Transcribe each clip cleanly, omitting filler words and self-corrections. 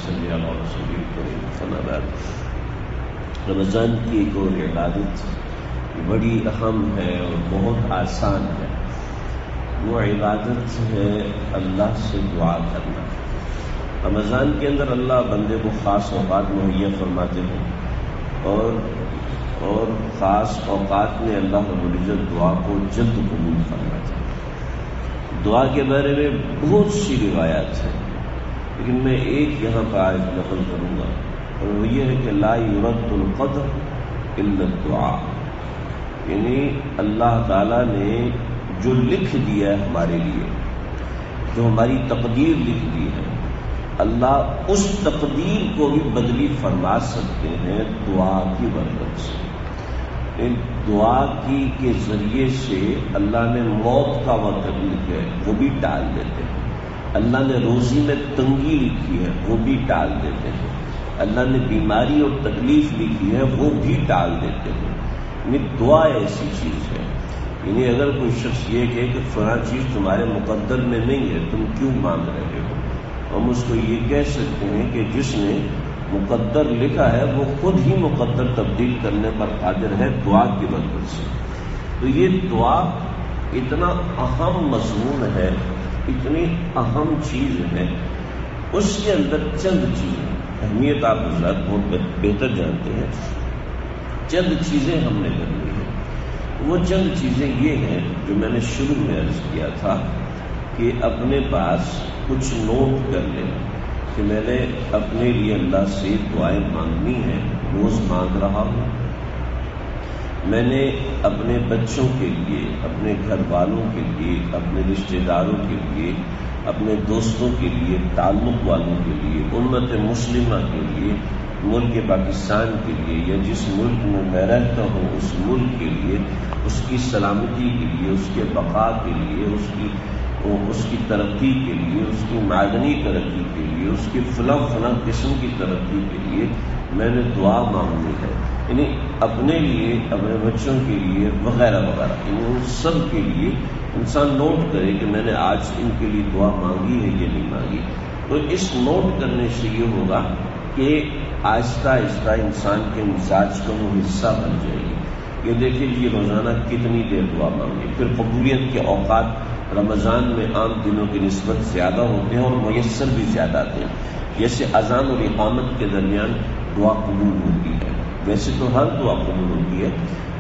صلی علی رسول الکریم اما بعد۔ رمضان کی ایک اور عبادت بڑی اہم ہے اور بہت آسان ہے، وہ عبادت ہے اللہ سے دعا کرنا۔ رمضان کے اندر اللہ بندے کو خاص اوقات مہیا فرماتے ہیں اور خاص اوقات میں اللہ رب العزت دعا کو جلد قبول فرماتے ہیں۔ دعا کے بارے میں بہت سی روایات ہیں، لیکن میں ایک یہاں پر آج نقل کروں گا، اور وہ یہ ہے کہ لا یرد القدر الا الدعاء، یعنی اللہ تعالیٰ نے جو لکھ دیا ہے ہمارے لیے، جو ہماری تقدیر لکھ دی ہے، اللہ اس تقدیر کو بھی بدلی فرما سکتے ہیں دعا کی برکت سے۔ دعا کی کے ذریعے سے اللہ نے موت کا وقت لکھا ہے وہ بھی ٹال دیتے ہیں، اللہ نے روزی میں تنگی لکھی ہے وہ بھی ٹال دیتے ہیں، اللہ نے بیماری اور تکلیف لکھی ہے وہ بھی ٹال دیتے ہیں۔ یعنی دعا ایسی چیز ہے، یعنی اگر کوئی شخص یہ کہے کہ فلاں چیز تمہارے مقدر میں نہیں ہے تم کیوں مانگ رہے ہو، ہم اس کو یہ کہہ سکتے ہیں کہ جس نے مقدر لکھا ہے وہ خود ہی مقدر تبدیل کرنے پر قادر ہے دعا کی برکت سے۔ تو یہ دعا اتنا اہم مضمون ہے، اتنی اہم چیز ہے، اس کے اندر چند چیزیں، اہمیت آپ حضرات بہت بہتر جانتے ہیں، چند چیزیں ہم نے کرنی ہیں۔ وہ چند چیزیں یہ ہیں جو میں نے شروع میں عرض کیا تھا کہ اپنے پاس کچھ نوٹ کر لیں کہ میں نے اپنے لیے اللہ سے دعائیں مانگنی ہیں، روز مانگ رہا ہوں۔ میں نے اپنے بچوں کے لیے، اپنے گھر والوں کے لیے، اپنے رشتہ داروں کے لیے، اپنے دوستوں کے لیے، تعلق والوں کے لیے، امت مسلمہ کے لیے، ملک پاکستان کے لیے یا جس ملک میں میں رہتا ہوں اس ملک کے لیے، اس کی سلامتی کے لیے، اس کے بقا کے لیے، اس کی ترقی کے لیے، اس کی معدنی ترقی کے لیے، اس کی فلاں قسم کی ترقی کے لیے میں نے دعا مانگنی ہے، یعنی اپنے لیے، اپنے بچوں کے لیے وغیرہ وغیرہ، یعنی ان سب کے لیے انسان نوٹ کرے کہ میں نے آج ان کے لیے دعا مانگی ہے یا نہیں مانگی۔ تو اس نوٹ کرنے سے یہ ہوگا کہ آہستہ آہستہ انسان کے مزاج کا وہ حصہ بن جائے گی۔ یہ دیکھیں یہ روزانہ کتنی دیر دعا مانگے، پھر قبولیت کے اوقات رمضان میں عام دنوں کی نسبت زیادہ ہوتے ہیں اور میسر بھی زیادہ آتے ہیں۔ جیسے اذان اور اقامت کے درمیان دعا قبول ہوتی ہے، ویسے تو ہر دعا قبول ہوتی ہے،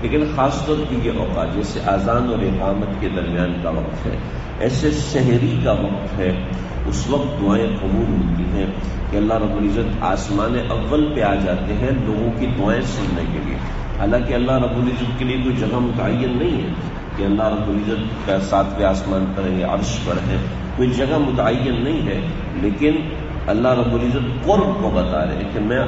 لیکن خاص طور پر یہ اوقات جیسے اذان اور اقامت کے درمیان کا وقت ہے، ایسے سحری کا وقت ہے، اس وقت دعائیں قبول ہوتی ہیں کہ اللہ رب العزت آسمان اول پہ آ جاتے ہیں لوگوں کی دعائیں سننے کے لیے۔ حالانکہ اللہ رب العزت کے لیے کوئی جگہ متعین نہیں ہے کہ اللہ رب العزت کا ساتویں آسمان پر ہے، عرش پر ہے، کوئی جگہ متعین نہیں ہے، لیکن اللہ رب العزت قرب کو بتا رہے ہیں کہ میں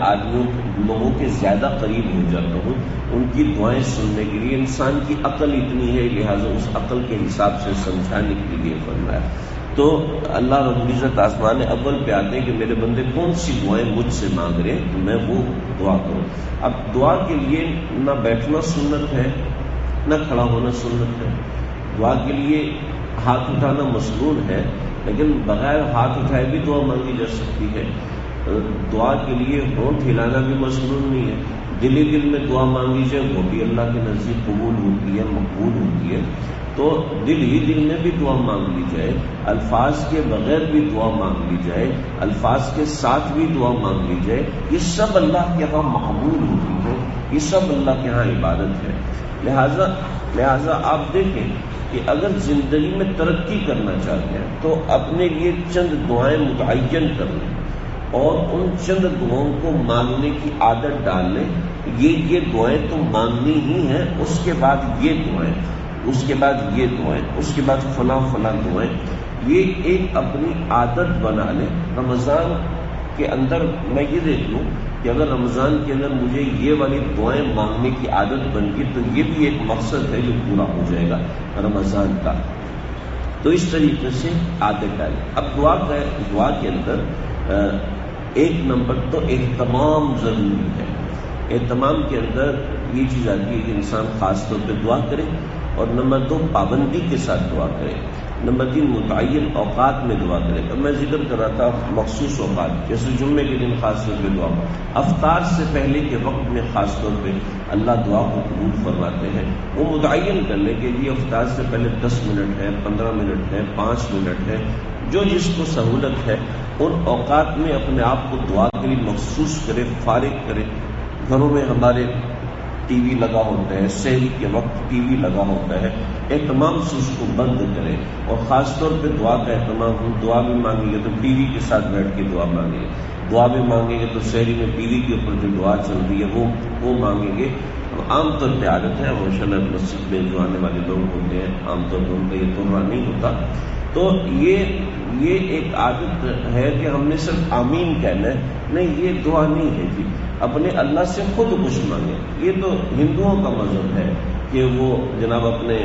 لوگوں کے زیادہ قریب ہو جاتا ہوں ان کی دعائیں سننے کے لیے۔ انسان کی عقل اتنی ہے، لہٰذا اس عقل کے حساب سے سمجھانے کے لیے فرمایا۔ تو اللہ رب العزت آسمان اول پہ آتے ہیں کہ میرے بندے کون سی دعائیں مجھ سے مانگ رہے ہیں کہ میں وہ دعا کروں۔ اب دعا کے لیے نہ بیٹھنا سنت ہے نہ کھڑا ہونا سنت ہے، دعا کے لیے ہاتھ اٹھانا مسنون ہے، لیکن بغیر ہاتھ اٹھائے بھی دعا مانگی جا سکتی ہے۔ دعا کے لیے ہونٹ ہلانا بھی مسنون نہیں ہے، دل ہی دل میں دعا مانگی جائے وہ بھی اللہ کے نزدیک قبول ہوتی ہے، مقبول ہوتی ہے۔ تو دل ہی دل میں بھی دعا مانگ لی جائے، الفاظ کے بغیر بھی دعا مانگ لی جائے، الفاظ کے ساتھ بھی دعا مانگ لی جائے، یہ سب اللہ کے ہاں مقبول ہوتی ہے، یہ سب اللہ کے ہاں عبادت ہے۔ لہذا آپ دیکھیں کہ اگر زندگی میں ترقی کرنا چاہتے ہیں تو اپنے لیے چند دعائیں متعین کر لیں اور ان چند دعاؤں کو مانگنے کی عادت ڈال لیں۔ یہ دعائیں تو مانگنی ہی ہیں، اس کے بعد یہ دعائیں، اس کے بعد یہ دعائیں، اس کے بعد فلاں دعائیں، یہ ایک اپنی عادت بنا لیں۔ رمضان کے اندر میں یہ دیکھ لوں کہ اگر رمضان کے اندر مجھے یہ والی دعائیں مانگنے کی عادت بن گئی تو یہ بھی ایک مقصد ہے جو پورا ہو جائے گا رمضان کا۔ تو اس طریقے سے عادت ڈالیں۔ اب دعا کے اندر ایک نمبر تو اہتمام ضروری ہے۔ اہتمام کے اندر یہ چیز آتی ہے کہ انسان خاص طور پہ دعا کرے اور نمبر 2 پابندی کے ساتھ دعا کرے، نمبر 3 متعین اوقات میں دعا کرے۔ اب میں ذکر کر رہا تھا مخصوص اوقات، جیسے جمعے کے دن خاص طور پہ دعا، افطار سے پہلے کے وقت میں خاص طور پہ اللہ دعا کو قبول فرماتے ہیں۔ وہ متعین کر لے کہ یہ افطار سے پہلے 10 منٹ ہے، 15 منٹ ہے، 5 منٹ ہے، جو جس کو سہولت ہے ان اوقات میں اپنے آپ کو دعا کے لیے مخصوص کرے، فارغ کرے۔ گھروں میں ہمارے ٹی وی لگا ہوتا ہے، سحری کے وقت ٹی وی لگا ہوتا ہے، اہتمام سے اس کو بند کرے، اور خاص طور پہ دعا کا اہتمام، ہم دعا بھی مانگیں گے تو ٹی وی کے ساتھ بیٹھ کے دعا مانگیں گے، دعا بھی مانگیں گے تو سحری میں ٹی وی کے اوپر جو دعا چل رہی ہے وہ مانگیں گے۔ عام طور پہ عادت ہے، ماشاءاللہ مسجد میں جو آنے والے لوگ ہوتے ہیں عام طور پہ ان کا یہ تجربہ نہیں ہوتا، تو یہ ایک عادت ہے کہ ہم نے صرف آمین کہنا ہے، نہیں یہ دعا نہیں ہے جی، اپنے اللہ سے خود کچھ مانگے۔ یہ تو ہندوؤں کا مذہب ہے کہ وہ جناب اپنے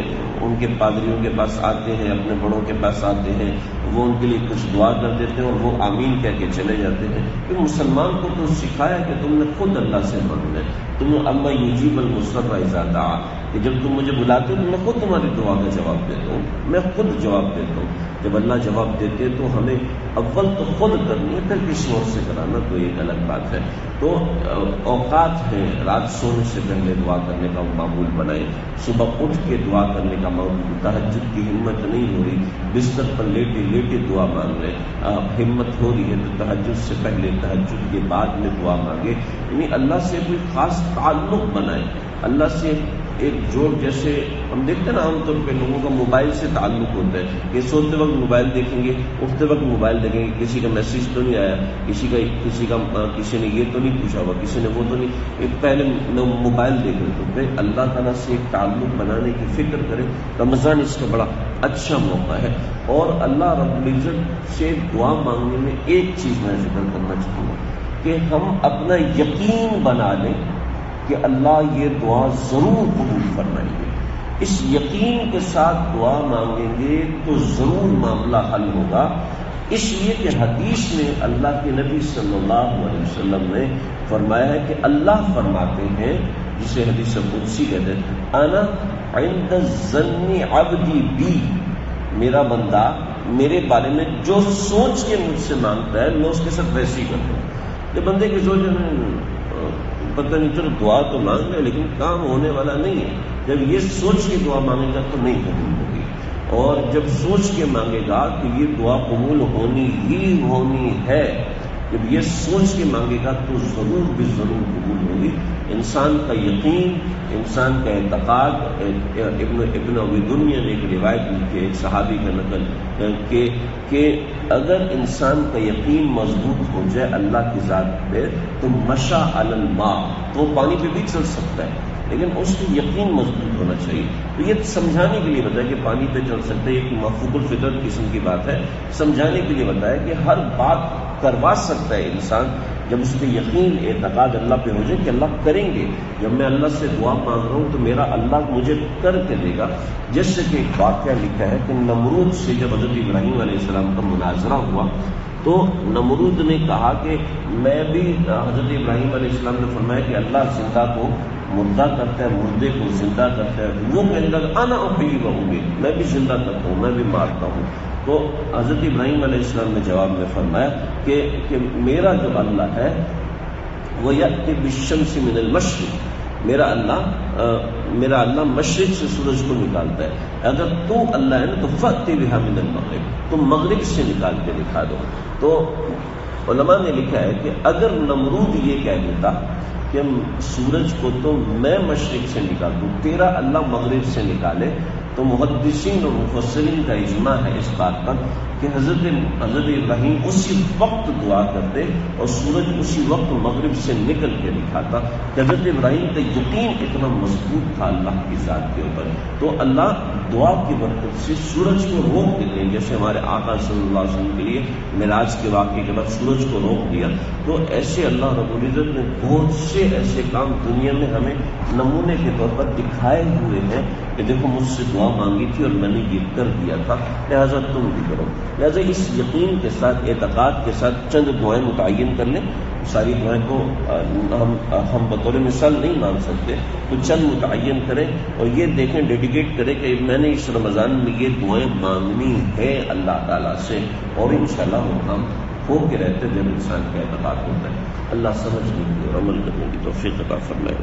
ان کے پادریوں کے پاس آتے ہیں، اپنے بڑوں کے پاس آتے ہیں، وہ ان کے لیے کچھ دعا کر دیتے ہیں اور وہ آمین کہہ کے چلے جاتے ہیں۔ کہ مسلمان کو تو سکھایا کہ تم نے خود اللہ سے مانگنا ہے، تم اما یجیب المضطر اذا دعا، کہ جب تم مجھے بلاتے ہو تو میں خود تمہاری دعا کا جواب دیتا ہوں، میں خود جواب دیتا ہوں۔ جب اللہ جواب دیتے ہیں تو ہمیں اول تو خود کرنی ہے، پھر کسی اور سے کرانا تو ایک الگ بات ہے۔ تو اوقات ہیں، رات سونے سے پہلے دعا کرنے کا معمول بنائے، صبح اٹھ کے دعا کرنے کا معمول، تہجد کی ہمت نہیں ہو رہی، بستر پر لیٹے لیٹے دعا مانگ رہے، ہمت ہو رہی ہے تو تہجد سے پہلے، تہجد کے بعد میں دعا مانگے، یعنی اللہ سے کوئی خاص تعلق بنائے، اللہ سے ایک جوڑ۔ جیسے ہم دیکھتے ہیں نا عام طور پہ لوگوں کا موبائل سے تعلق ہوتا ہے کہ سوتے وقت موبائل دیکھیں گے، اٹھتے وقت موبائل دیکھیں گے، کسی کا میسج تو نہیں آیا، کسی نے یہ تو نہیں پوچھا ہوا، کسی نے وہ تو نہیں، ایک پہلے موبائل دیکھ رہے تو پھر اللہ تعالیٰ سے ایک تعلق بنانے کی فکر کرے۔ رمضان اس کا بڑا اچھا موقع ہے، اور اللہ رب العزت سے دعا مانگنے میں ایک چیز میں ذکر کرنا چاہوں گا کہ ہم اپنا یقین بنا لیں کہ اللہ یہ دعا ضرور قبول فرمائیں گے۔ اس یقین کے ساتھ دعا مانگیں گے تو ضرور معاملہ حل ہوگا، اس لیے کہ حدیث میں اللہ کے نبی صلی اللہ علیہ وسلم نے فرمایا ہے کہ اللہ فرماتے ہیں، جسے حدیث قدسی کہتے ہیں، انا عند ظن عبدی بی، میرا بندہ میرے بارے میں جو سوچ کے مجھ سے مانگتا ہے میں اس کے ساتھ ویسے ہی کرتا ہوں۔ کہ بندے کی سوچ پتہ نہیں، چلو دعا تو مانگ رہے لیکن کام ہونے والا نہیں ہے، جب یہ سوچ کے دعا مانگے گا تو نہیں قبول ہوگی، اور جب سوچ کے مانگے گا تو یہ دعا قبول ہونی ہی ہونی ہے، جب یہ سوچ کے مانگے گا تو ضرور بھی ضرور قبول ہوگی۔ انسان کا یقین، انسان کا اعتقاد، ابن ابی دنیا نے ایک روایت لکھی ہے، ایک صحابی کا نقل کہ اگر انسان کا یقین مضبوط ہو جائے اللہ کی ذات پہ تو مشى علی الماء، تو وہ پانی پہ بھی چل سکتا ہے، لیکن اس کی یقین مضبوط ہونا چاہیے۔ تو یہ سمجھانے کے لیے بتایا کہ پانی پہ چل سکتے، ایک مفہوم الفطرت قسم کی بات ہے، سمجھانے کے لیے بتایا کہ ہر بات کروا سکتا ہے انسان جب اس پہ یقین، اعتقاد اللہ پہ ہو جائے کہ اللہ کریں گے۔ جب میں اللہ سے دعا مانگ رہا ہوں تو میرا اللہ مجھے کر کے دے گا۔ جیسے کہ ایک واقعہ لکھا ہے کہ نمرود سے جب حضرت ابراہیم علیہ السلام کا مناظرہ ہوا تو نمرود نے کہا کہ میں بھی، حضرت ابراہیم علیہ السلام نے فرمایا کہ اللہ زندہ کو مردہ کرتا ہے، مردے کو زندہ کرتا ہے، وہ کہنے لگا انا احیی و امیت، میں بھی زندہ کرتا ہوں، میں بھی مارتا ہوں۔ تو حضرت ابراہیم علیہ السلام نے جواب میں فرمایا کہ میرا جو اللہ ہے وہ یأتی بالشمس من المشرق، میرا اللہ مشرق سے سورج کو نکالتا ہے، اگر تو اللہ ہے نا تو فأتی بہا من المغرب، تم مغرب سے نکال کے دکھا دو۔ تو علماء نے لکھا ہے کہ اگر نمرود یہ کہہ دیتا کہ سورج کو تو میں مشرق سے نکال دوں، تیرا اللہ مغرب سے نکالے، تو محدثین اور مفسرین کا اجماع ہے اس بات پر کہ حضرت ابراہیم اسی وقت دعا کرتے اور سورج اسی وقت مغرب سے نکل کے دکھاتا۔ حضرت ابراہیم کا یقین اتنا مضبوط تھا اللہ کی ذات کے اوپر، تو اللہ دعا کی برکت سے سورج کو روک دیتے ہیں، جیسے ہمارے آقا صلی اللہ علیہ وسلم کے لیے معراج کے واقعے کے بعد سورج کو روک دیا۔ تو ایسے اللہ رب العزت نے بہت سے ایسے کام دنیا میں ہمیں نمونے کے طور پر دکھائے ہوئے ہیں کہ دیکھو مجھ سے دعا مانگی تھی اور میں نے یہ کر دیا تھا، لہذا تم بھی کرو۔ لہٰذا اس یقین کے ساتھ، اعتقاد کے ساتھ چند دعائیں متعین کر لیں. ساری دعائیں کو ہم بطور مثال نہیں مان سکتے، تو چند متعین کریں اور یہ دیکھیں، ڈیڈیکیٹ کریں کہ میں نے اس رمضان میں یہ دعائیں مانگنی ہے اللہ تعالیٰ سے، اور انشاءاللہ وہ کام ہو کے رہتے جب انسان کا اعتقاد ہوتا ہے. اللہ سمجھنے کی اور عمل کرنے کی توفیق عطا فرمائے.